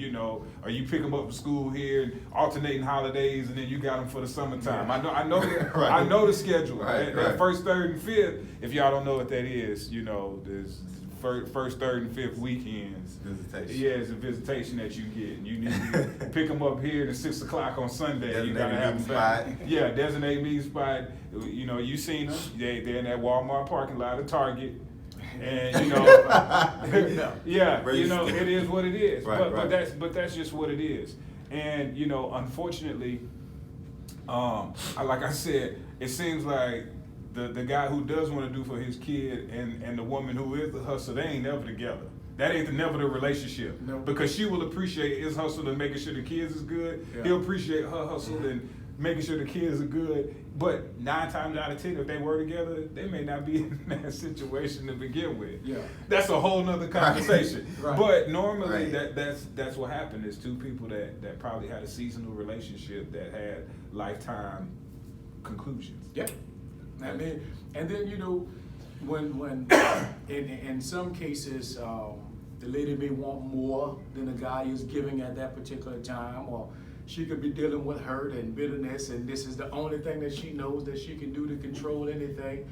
B: or you pick them up from school here and alternating holidays, and then you got them for the summertime.
A: Yeah.
B: I know
A: Right.
B: I know the schedule.
A: Right,
B: that first, third, and fifth. If y'all don't know what that is, there's first, third, and fifth weekends.
A: Visitation.
B: Yeah, it's a visitation that you get. You need to pick them up here at 6 o'clock on Sunday. You gotta have them back. Yeah, designated meeting spot. You seen them. They're in that Walmart parking lot at Target. And it is what it is.
A: Right,
B: but that's just what it is. And unfortunately, like I said, it seems like the guy who does want to do for his kid and the woman who is the hustler, they ain't never together. That ain't never the relationship.
C: No.
B: Because she will appreciate his hustle and making sure the kids is good.
C: Yeah.
B: He'll appreciate her hustle and making sure the kids are good. But 9 times out of 10, if they were together, they may not be in that situation to begin with.
C: Yeah.
B: That's a whole nother conversation.
C: Right.
B: But normally
A: Right.
B: that's what happened. Is two people that probably had a seasonal relationship that had lifetime conclusions.
C: Yeah. I mean, and then when in some cases the lady may want more than the guy is giving at that particular time, or she could be dealing with hurt and bitterness, and this is the only thing that she knows that she can do to control anything.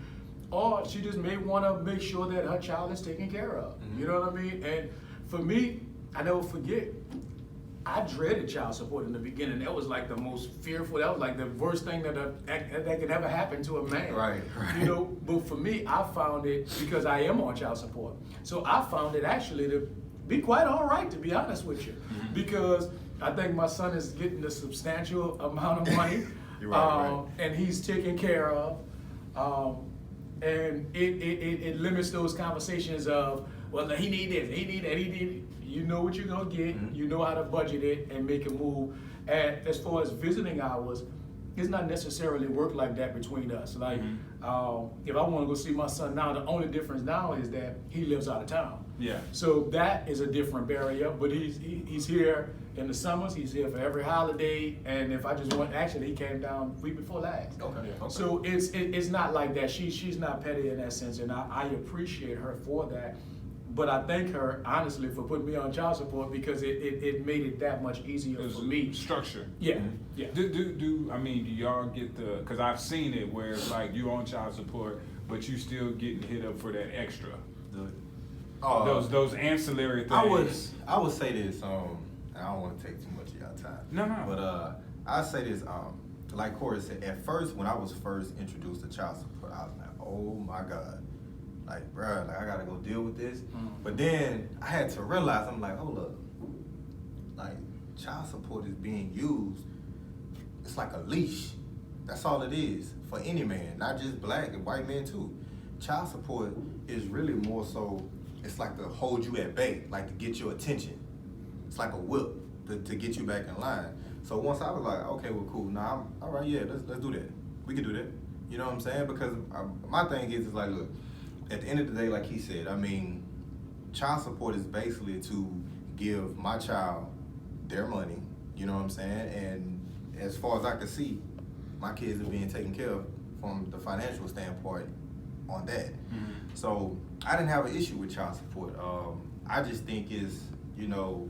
C: Or she just may want to make sure that her child is taken care of.
A: Mm-hmm.
C: You know what I mean? And for me, I never forget, I dreaded child support in the beginning. That was like the most fearful, that was like the worst thing that could ever happen to a man.
A: Right.
C: But for me, I found it, because I am on child support, so I found it actually to be quite all right, to be honest with you. Mm-hmm. Because I think my son is getting a substantial amount of money.
A: You're right.
C: And he's taken care of. And it limits those conversations of, well, he need this, he need that, he need. You know what you're gonna get. You know how to budget it and make it move. And as far as visiting hours, it's not necessarily work like that between us. Like, if I want to go see my son now, the only difference now is that he lives out of town.
B: Yeah.
C: So that is a different barrier. But he's here in the summers. He's here for every holiday. And if I just want, actually, he came down week before last.
A: Okay.
C: So it's not like that. She's not petty in that sense, and I appreciate her for that. But I thank her honestly for putting me on child support because it made it that much easier for me.
B: Structure.
C: Yeah, yeah.
B: Do y'all get the? Because I've seen it where it's like you're on child support, but you still getting hit up for that extra. Those ancillary things.
A: I would say this. I don't want to take too much of y'all time.
B: No.
A: But I say this. Like Corey said, at first when I was first introduced to child support, I was like, oh my God. Like, bruh, like I gotta go deal with this. But then I had to realize, I'm like, hold up. Like, child support is being used. It's like a leash. That's all it is for any man, not just black and white men too. Child support is really more so, it's like to hold you at bay, like to get your attention. It's like a whip to get you back in line. So once I was like, okay, well, cool. Nah, all right, yeah, let's do that. We can do that. You know what I'm saying? Because my thing is like, look, at the end of the day, like he said, I mean, child support is basically to give my child their money, you know what I'm saying? And as far as I can see, my kids are being taken care of from the financial standpoint on that. So I didn't have an issue with child support. I just think it's, you know,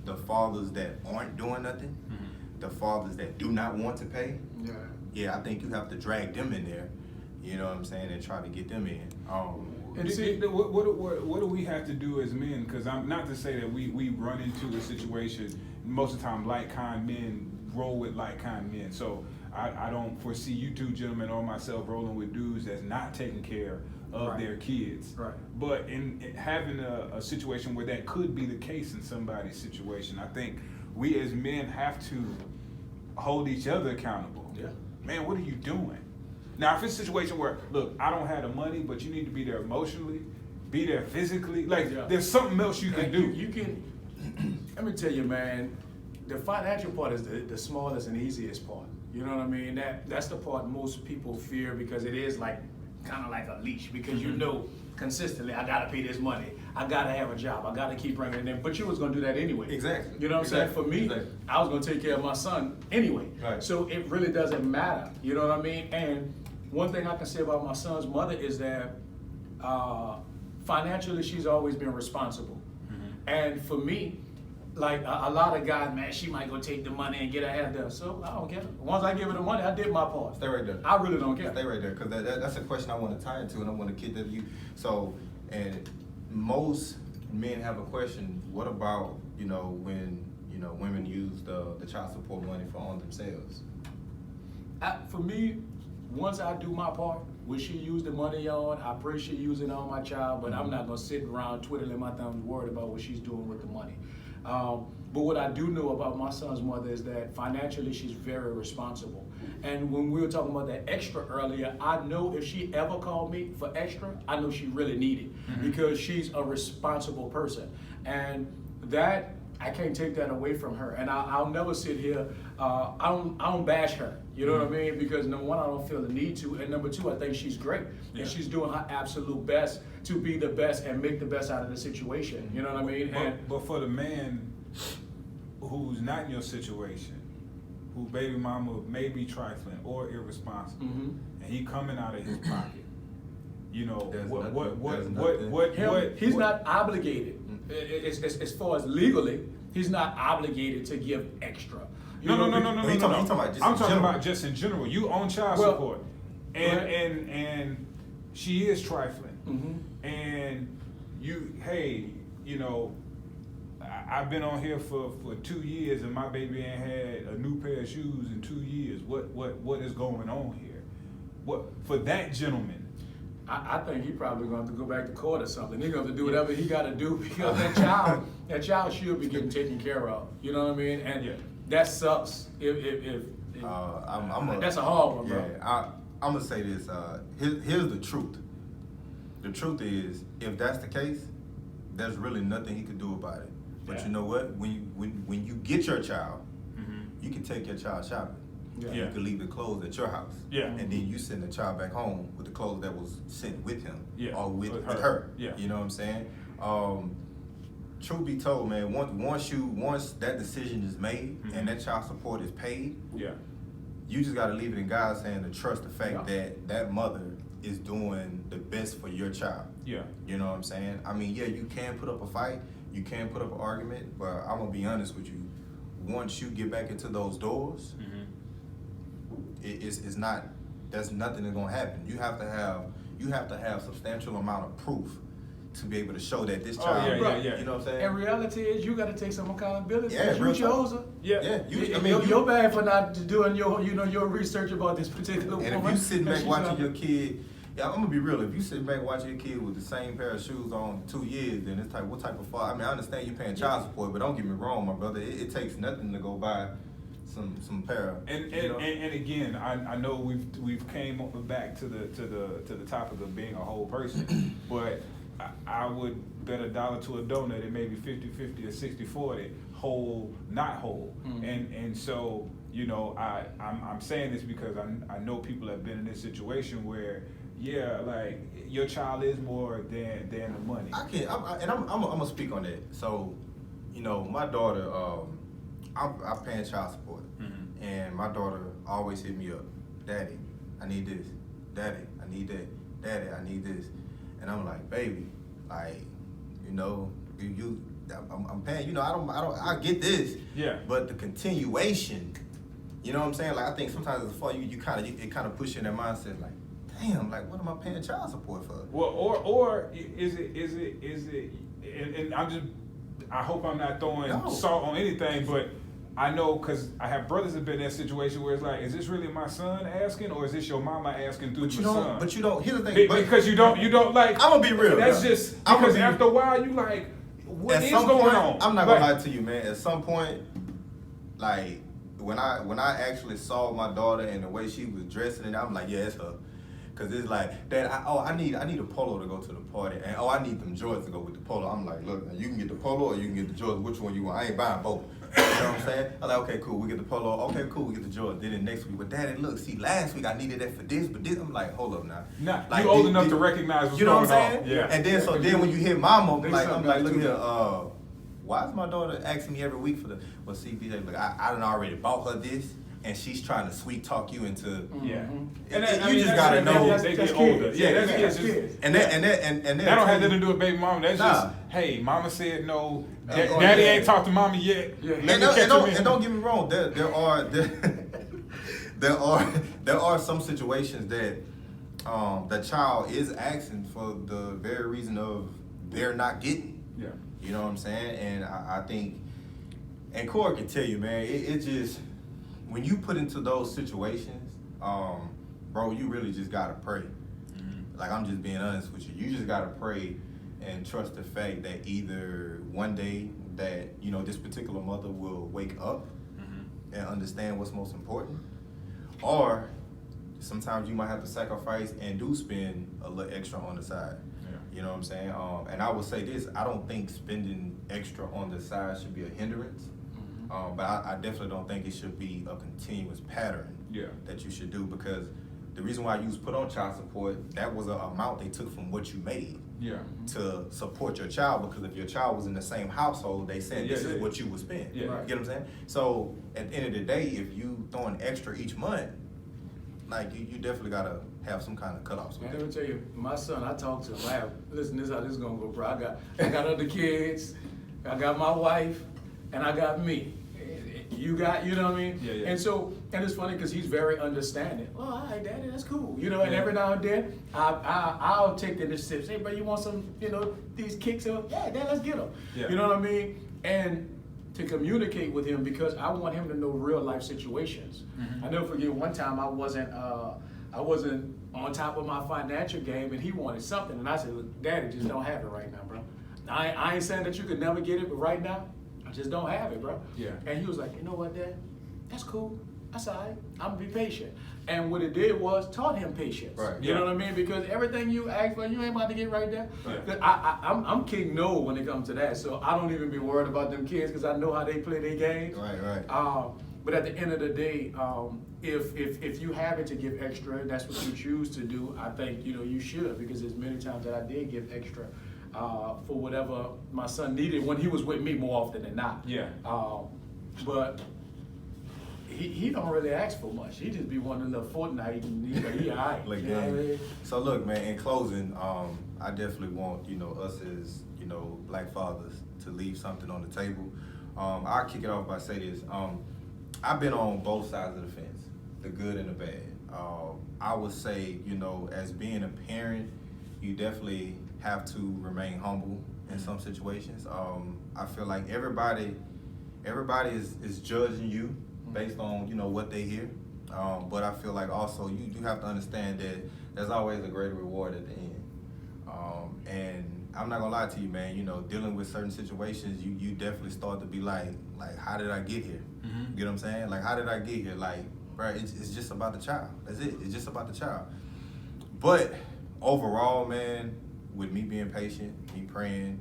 A: the fathers that aren't doing nothing, the fathers that do not want to pay. Yeah, I think you have to drag them in there. You know what I'm saying, and try to get them in.
B: And see, what do we have to do as men? Because I'm not to say that we run into a situation. Most of the time, like kind men roll with like kind men. So I don't foresee you two gentlemen or myself rolling with dudes that's not taking care of their kids.
C: Right.
B: But in having a situation where that could be the case in somebody's situation, I think we as men have to hold each other accountable.
C: Yeah.
B: Man, what are you doing? Now, if it's a situation where, look, I don't have the money, but you need to be there emotionally, be there physically, like, there's something else you can do.
C: You can, let me tell you, man, the financial part is the smallest and easiest part. You know what I mean? That's the part most people fear because it is like, kind of like a leash because you know consistently, I gotta pay this money, I gotta have a job, I gotta keep bringing it in, but you was gonna do that anyway.
A: Exactly.
C: You know what I'm saying? For me, I was gonna take care of my son anyway.
A: Right.
C: So it really doesn't matter, you know what I mean? And one thing I can say about my son's mother is that financially, she's always been responsible. And for me, like a lot of guys, man, she might go take the money and get her hair done. So I don't care. Once I give her the money, I did my part.
A: Stay right there.
C: I really don't care.
A: Stay right there, because that's a question I want to tie into, and I want to get to you. So, and most men have a question. What about, you know, when, you know, women use the child support money on themselves?
C: For me, once I do my part, what she use the money on, I pray she use it on my child, but I'm not gonna sit around twiddling my thumbs worried about what she's doing with the money. But what I do know about my son's mother is that financially she's very responsible. And when we were talking about that extra earlier, I know if she ever called me for extra, I know she really needed it because she's a responsible person. And that, I can't take that away from her. And I'll never sit here, I don't bash her. You know what I mean? Because number one, I don't feel the need to. And number two, I think she's great. And she's doing her absolute best to be the best and make the best out of the situation. You know what I mean?
B: But for the man who's not in your situation, who baby mama may be trifling or irresponsible, and he coming out of his pocket, you know,
C: he's not obligated. As far as legally, he's not obligated to give extra.
B: No. I'm talking about just in general. You own child support, and she is trifling, and you, hey, you know, I've been on here for 2 years, and my baby ain't had a new pair of shoes in 2 years. What is going on here? What for that gentleman?
C: I think he probably going to have to go back to court or something. He's going to do whatever he got to do because that child should be getting taken care of. You know what I mean? And that sucks if That's a hard one, bro.
A: Yeah, I'm gonna say this. Here's the truth. The truth is, if that's the case, there's really nothing he could do about it. But you know what? When you get your child, you can take your child shopping.
B: Yeah.
A: You can leave the clothes at your house.
B: Yeah.
A: And then you send the child back home with the clothes that was sent with him.
B: Yeah.
A: Or with
B: her.
A: her.
B: Yeah.
A: You know what I'm saying? Truth be told, man, once that decision is made and that child support is paid, you just gotta leave it in God's hand to trust the fact that that mother is doing the best for your child.
B: Yeah.
A: You know what I'm saying? I mean, yeah, you can put up a fight, you can put up an argument, but I'm gonna be honest with you. Once you get back into those doors, it's not. There's nothing that's gonna happen. You have to have substantial amount of proof to be able to show that this child. You know what I'm saying?
C: And reality is, you got to take some accountability.
A: Yeah,
C: you chose her. You're bad for not doing your research about this particular woman.
A: And if you sitting back watching your kid, I'm gonna be real. If you sitting back watching your kid with the same pair of shoes on 2 years, then it's like, what type of father? I mean, I understand you're paying child support, but don't get me wrong, my brother. It takes nothing to go buy some pair of.
B: And again, I know we've came back to the topic of being a whole person, but I would bet $1 to a donut it may be 50-50 or 60-40, whole, not whole. And so, you know, I'm saying this because I know people have been in this situation where, like your child is more than the money.
A: I'm gonna speak on that. So, you know, my daughter, I'm paying child support, and my daughter always hit me up, Daddy, I need this. Daddy, I need that. Daddy, I need this. And I'm like, baby, like, you know, I'm paying. You know, I get this. Yeah. But the continuation, you know what I'm saying? Like, I think sometimes it's for you. It kind of push you in that mindset, like, damn, like, what am I paying child support for?
B: Well, or is it? And I hope I'm not throwing salt on anything, but I know because I have brothers that have been in that situation where it's like, is this really my son asking, or is this your mama asking through my son?
A: But you don't. Here's the thing.
B: Because you don't like.
A: I'm gonna be real.
B: That's just because after a while you like, what is going on?
A: I'm not gonna lie to you, man. At some point, like when I actually saw my daughter and the way she was dressing, and I'm like, yeah, it's her. Cause it's like, Dad, I need a polo to go to the party, and I need them Jordans to go with the polo. I'm like, look, you can get the polo or you can get the Jordans. Which one you want? I ain't buying both. You know what I'm saying? I'm like, okay, cool, we get the polo. Okay, cool, we get the Jordans. Then the next week, but Daddy, look, see, last week I needed that for this, but this, I'm like, hold up now.
B: Like, you old enough to recognize what's
A: you know
B: going
A: what I'm saying?
B: on. Yeah.
A: And then when you hit Mama, I'm like, look here, why is my daughter asking me every week for the? Well, see, BJ, look, I done already bought her this. And she's trying to sweet talk you into
B: And
A: you just gotta know
B: they get older. That's kids.
A: And that don't
B: have nothing to do with baby mama. That's just, hey, mama said no. Daddy ain't talked to mama yet.
A: And don't get me wrong. There are some situations that the child is asking for the very reason of they're not getting.
B: Yeah.
A: You know what I'm saying? And I think, and Corey can tell you, man, it just. When you put into those situations, bro, you really just gotta pray. Like, I'm just being honest with you. You just gotta pray and trust the fact that either one day that, you know, this particular mother will wake up and understand what's most important, or sometimes you might have to sacrifice and do spend a little extra on the side. You know what I'm saying? And I will say this, I don't think spending extra on the side should be a hindrance. But I definitely don't think it should be a continuous pattern that you should do, because the reason why you was put on child support, that was an amount they took from what you made to support your child, because if your child was in the same household, they said this is what you would spend. You get what I'm saying? So at the end of the day, if you throwing extra each month, like you definitely gotta have some kind of cutoffs.
C: Man, let me tell you, my son, I talked to him. Listen, this is how this is gonna go, bro. I got other kids, I got my wife, and I got me. You got, you know what I mean?
B: Yeah.
C: And so, and it's funny because he's very understanding. Oh, all right, Daddy, that's cool. You know, and every now and then, I'll take the initiative. Say, bro, you want some, you know, these kicks? Yeah, Dad, let's get them. Yeah. You know what I mean? And to communicate with him, because I want him to know real life situations. I never forget one time I wasn't on top of my financial game, and he wanted something, and I said, look, Daddy, just don't have it right now, bro. I ain't saying that you could never get it, but right now, I just don't have it, bro.
B: Yeah.
C: And he was like, you know what, Dad? That's cool. That's all right. I'm gonna be patient. And what it did was taught him patience.
A: Right.
C: You know what I mean? Because everything you ask for, you ain't about to get right there.
A: Right.
C: I'm King No when it comes to that. So I don't even be worried about them kids because I know how they play their games.
A: Right.
C: But at the end of the day, if you have it to give extra, that's what you choose to do. I think you should, because there's many times that I did give extra for whatever my son needed when he was with me more often than not.
B: Yeah.
C: But he don't really ask for much. He just be wanting a little Fortnite and he all right.
A: Like
C: you know what I mean?
A: So look, man, in closing, I definitely want, us as, black fathers to leave something on the table. I'll kick it off by saying this. I've been on both sides of the fence, the good and the bad. I would say, as being a parent, you definitely have to remain humble in some situations. I feel like everybody is judging you based on, what they hear. But I feel like also you do have to understand that there's always a greater reward at the end. And I'm not gonna lie to you, man, dealing with certain situations, you definitely start to be like, how did I get here? You know what I'm saying? Like, how did I get here? Like, right, it's just about the child. That's it. It's just about the child. But overall, man, with me being patient, me praying,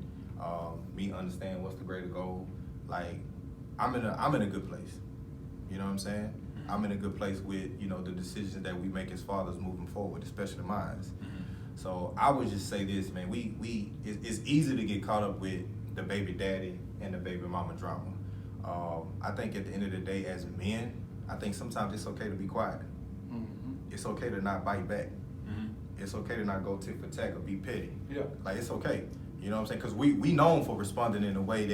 A: me understanding what's the greater goal, like, I'm in a good place. You know what I'm saying? I'm in a good place with, the decisions that we make as fathers moving forward, especially mine. So I would just say this, man, it's easy to get caught up with the baby daddy and the baby mama drama. I think at the end of the day, as men, I think sometimes it's okay to be quiet. It's okay to not bite back. It's okay to not go tit for tat or be petty.
C: Yeah.
A: Like, it's okay. You know what I'm saying? Because we known for responding in a way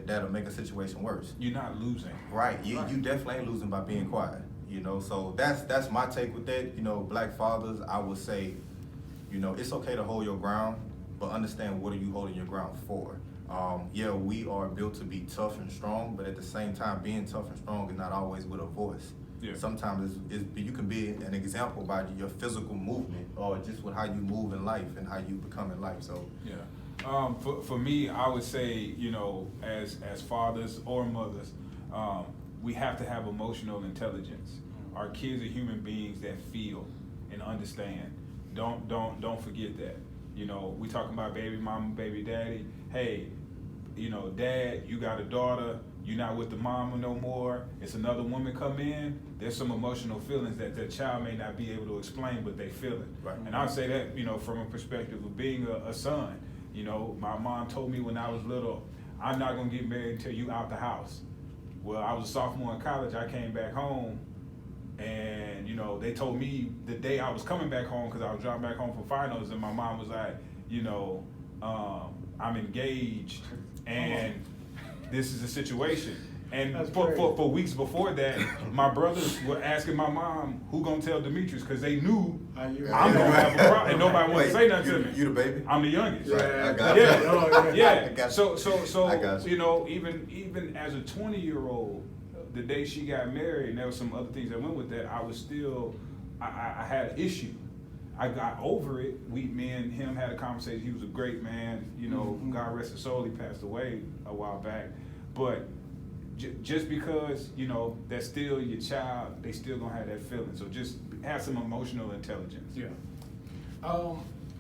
A: that'll make a situation worse.
B: You're not losing.
A: Right. You definitely ain't losing by being quiet. So that's my take with that. Black fathers, I would say, it's okay to hold your ground, but understand what are you holding your ground for. Yeah, we are built to be tough and strong, but at the same time, being tough and strong is not always with a voice.
B: Yeah. Sometimes
A: you can be an example by your physical movement or just with how you move in life and how you become in life. So
B: yeah. For me, I would say, as fathers or mothers, we have to have emotional intelligence. Our kids are human beings that feel and understand. Don't forget that. We talking about baby mama, baby daddy. Hey, dad, you got a daughter. You're not with the mama no more. It's another woman come in. There's some emotional feelings that the child may not be able to explain, but they feel it.
A: Right.
B: And I'll say that, from a perspective of being a son. My mom told me when I was little, I'm not gonna get married until you out the house. Well, I was a sophomore in college. I came back home, and they told me the day I was coming back home, because I was driving back home for finals, and my mom was like, I'm engaged, and this is the situation. And for weeks before that, my brothers were asking my mom, who gonna tell Demetrius? Because they knew I'm gonna have a problem, and nobody wanted to say nothing to me.
A: You the baby?
B: I'm the youngest.
A: Right, I got you.
B: Yeah.
A: I got
B: So
A: I got you.
B: even as a 20-year-old, the day she got married, and there were some other things that went with that, I was still, I had an issue. I got over it. Me and him had a conversation. He was a great man. God rest his soul. He passed away a while back. But just because, that's still your child, they still gonna have that feeling. So just have some emotional intelligence.
C: Yeah.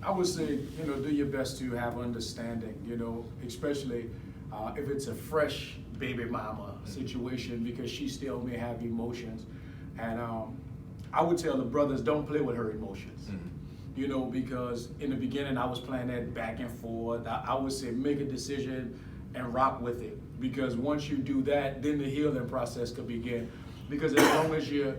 C: I would say, do your best to have understanding, especially if it's a fresh baby mama situation, because she still may have emotions. And I would tell the brothers, don't play with her emotions. Because in the beginning I was playing that back and forth. I would say make a decision and rock with it. Because once you do that, then the healing process could begin. Because as long as you're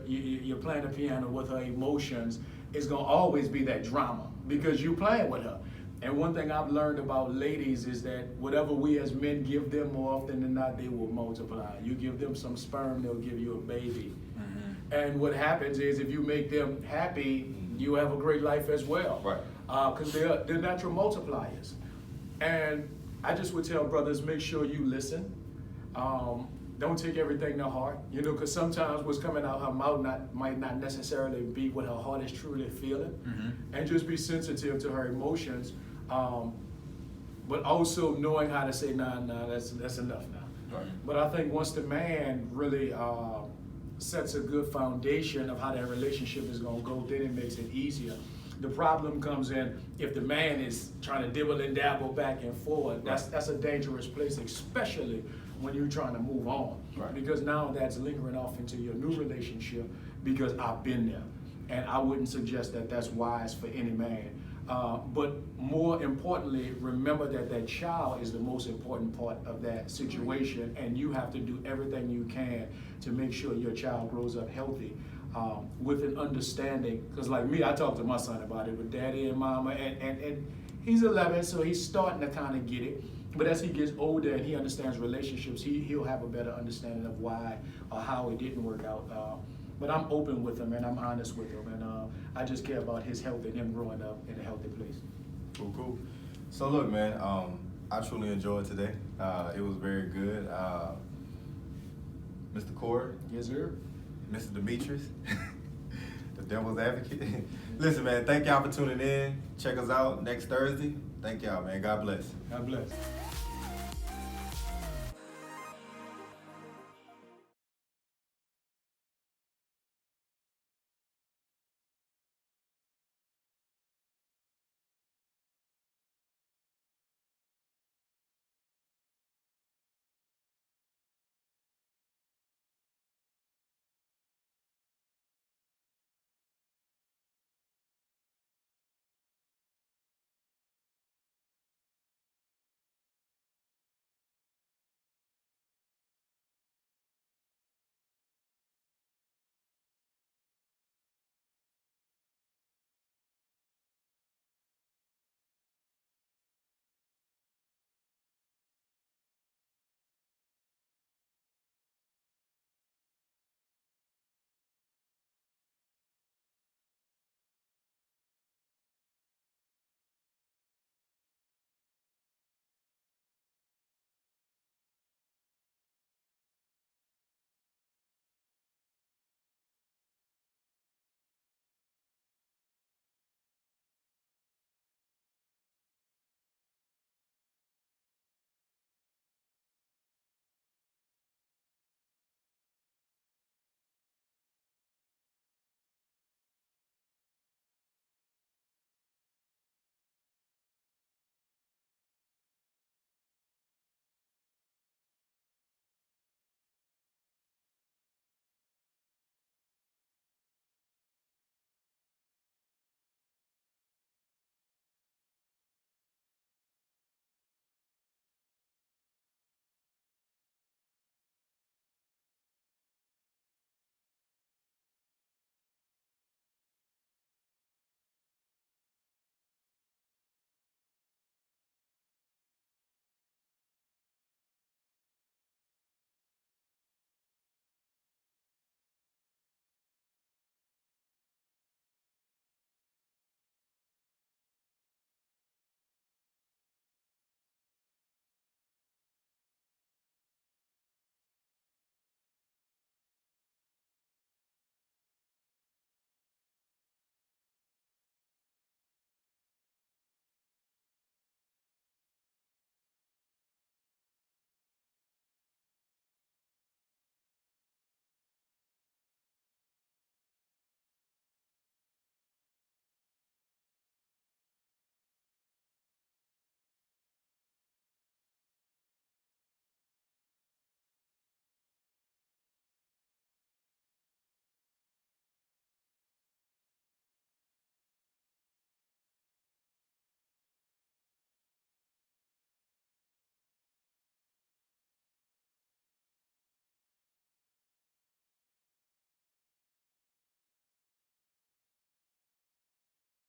C: playing the piano with her emotions, it's gonna always be that drama because you're playing with her. And one thing I've learned about ladies is that whatever we as men give them, more often than not, they will multiply. You give them some sperm, they'll give you a baby. And what happens is if you make them happy, you have a great life as well.
A: Right.
C: Because they're natural multipliers. And I just would tell brothers, make sure you listen. Don't take everything to heart, because sometimes what's coming out her mouth might not necessarily be what her heart is truly feeling. And just be sensitive to her emotions, but also knowing how to say, nah, that's enough now. Right. But I think once the man really sets a good foundation of how that relationship is gonna go, then it makes it easier. The problem comes in if the man is trying to dibble and dabble back and forth. That's a dangerous place, especially when you're trying to move on.
A: Right.
C: Because now that's lingering off into your new relationship, because I've been there. And I wouldn't suggest that that's wise for any man. But more importantly, remember that that child is the most important part of that situation, and you have to do everything you can to make sure your child grows up healthy, with an understanding. Because like me, I talk to my son about it with daddy and mama, and he's 11, so he's starting to kind of get it. But as he gets older and he understands relationships, he'll have a better understanding of why or how it didn't work out. But I'm open with him and I'm honest with him, and I just care about his health and him growing up in a healthy place.
A: Cool. So look, man, I truly enjoyed today. It was very good. Mr. Corey.
C: Yes, sir.
A: Mr. Demetrius, the devil's advocate. Listen, man, thank y'all for tuning in. Check us out next Thursday. Thank y'all, man. God bless.
C: God bless.